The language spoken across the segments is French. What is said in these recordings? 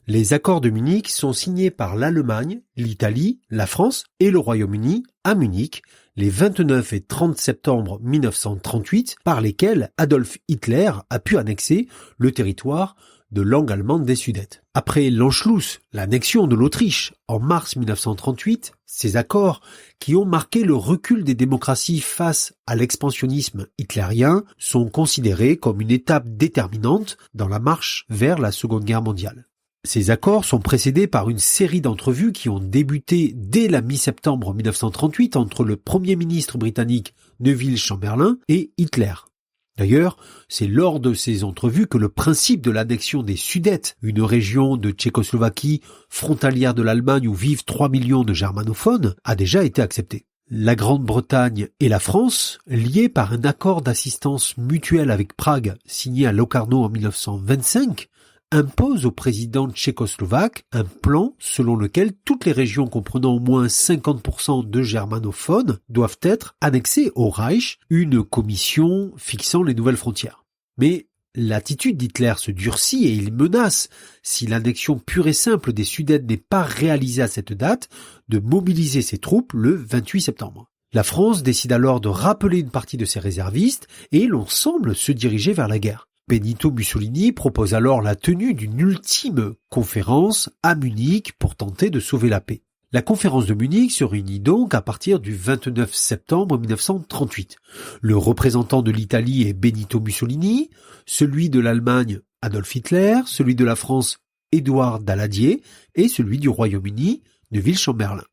Les accords de Munich sont signés par l'Allemagne, l'Italie, la France et le Royaume-Uni à Munich les 29 et 30 septembre 1938 par lesquels Adolf Hitler a pu annexer le territoire de langue allemande des Sudètes. Après l'Anschluss, l'annexion de l'Autriche en mars 1938, ces accords qui ont marqué le recul des démocraties face à l'expansionnisme hitlérien sont considérés comme une étape déterminante dans la marche vers la Seconde Guerre mondiale. Ces accords sont précédés par une série d'entrevues qui ont débuté dès la mi-septembre 1938 entre le Premier ministre britannique Neville Chamberlain et Hitler. D'ailleurs, c'est lors de ces entrevues que le principe de l'annexion des Sudètes, une région de Tchécoslovaquie frontalière de l'Allemagne où vivent 3 millions de germanophones, a déjà été accepté. La Grande-Bretagne et la France, liées par un accord d'assistance mutuelle avec Prague signé à Locarno en 1925, impose au président tchécoslovaque un plan selon lequel toutes les régions comprenant au moins 50% de germanophones doivent être annexées au Reich, une commission fixant les nouvelles frontières. Mais l'attitude d'Hitler se durcit et il menace, si l'annexion pure et simple des Sudètes n'est pas réalisée à cette date, de mobiliser ses troupes le 28 septembre. La France décide alors de rappeler une partie de ses réservistes et l'on semble se diriger vers la guerre. Benito Mussolini propose alors la tenue d'une ultime conférence à Munich pour tenter de sauver la paix. La conférence de Munich se réunit donc à partir du 29 septembre 1938. Le représentant de l'Italie est Benito Mussolini, celui de l'Allemagne Adolf Hitler, celui de la France Édouard Daladier et celui du Royaume-Uni Neville Chamberlain.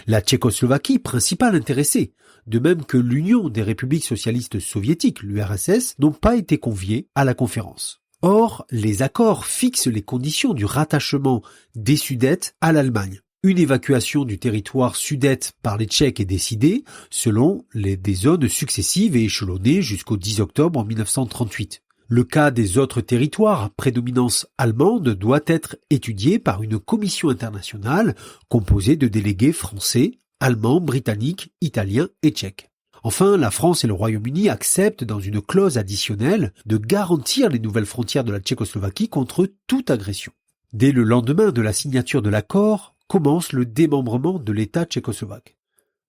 La Tchécoslovaquie, principale intéressée, de même que l'Union des républiques socialistes soviétiques, l'URSS, n'ont pas été conviés à la conférence. Or, les accords fixent les conditions du rattachement des Sudètes à l'Allemagne. Une évacuation du territoire sudète par les Tchèques est décidée selon des zones successives et échelonnées jusqu'au 10 octobre 1938. Le cas des autres territoires à prédominance allemande doit être étudié par une commission internationale composée de délégués français, allemands, britanniques, italiens et tchèques. Enfin, la France et le Royaume-Uni acceptent dans une clause additionnelle de garantir les nouvelles frontières de la Tchécoslovaquie contre toute agression. Dès le lendemain de la signature de l'accord, commence le démembrement de l'État tchécoslovaque.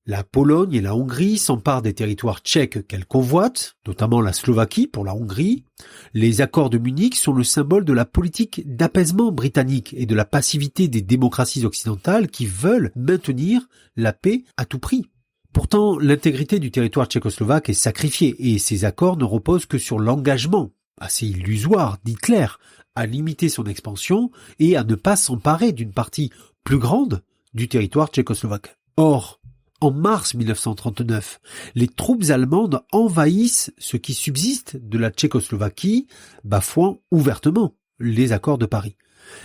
La Pologne et la Hongrie s'emparent des territoires tchèques qu'elles convoitent, notamment la Slovaquie pour la Hongrie. Les accords de Munich sont le symbole de la politique d'apaisement britannique et de la passivité des démocraties occidentales qui veulent maintenir la paix à tout prix. Pourtant, l'intégrité du territoire tchécoslovaque est sacrifiée et ces accords ne reposent que sur l'engagement, assez illusoire, d'Hitler à limiter son expansion et à ne pas s'emparer d'une partie plus grande du territoire tchécoslovaque. Or, en mars 1939, les troupes allemandes envahissent ce qui subsiste de la Tchécoslovaquie, bafouant ouvertement les accords de Paris.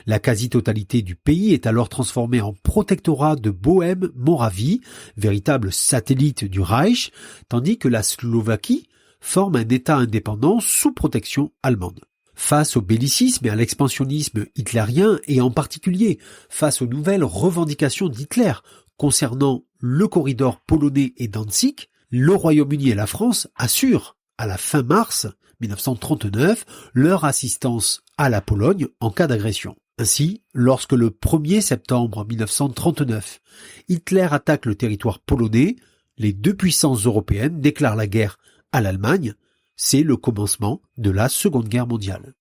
La quasi-totalité du pays est alors transformée en protectorat de Bohême-Moravie, véritable satellite du Reich, tandis que la Slovaquie forme un État indépendant sous protection allemande. Face au bellicisme et à l'expansionnisme hitlérien, et en particulier face aux nouvelles revendications d'Hitler concernant le corridor polonais et Danzig, le Royaume-Uni et la France assurent, à la fin mars 1939, leur assistance à la Pologne en cas d'agression. Ainsi, lorsque le 1er septembre 1939, Hitler attaque le territoire polonais, les deux puissances européennes déclarent la guerre à l'Allemagne. C'est le commencement de la Seconde Guerre mondiale.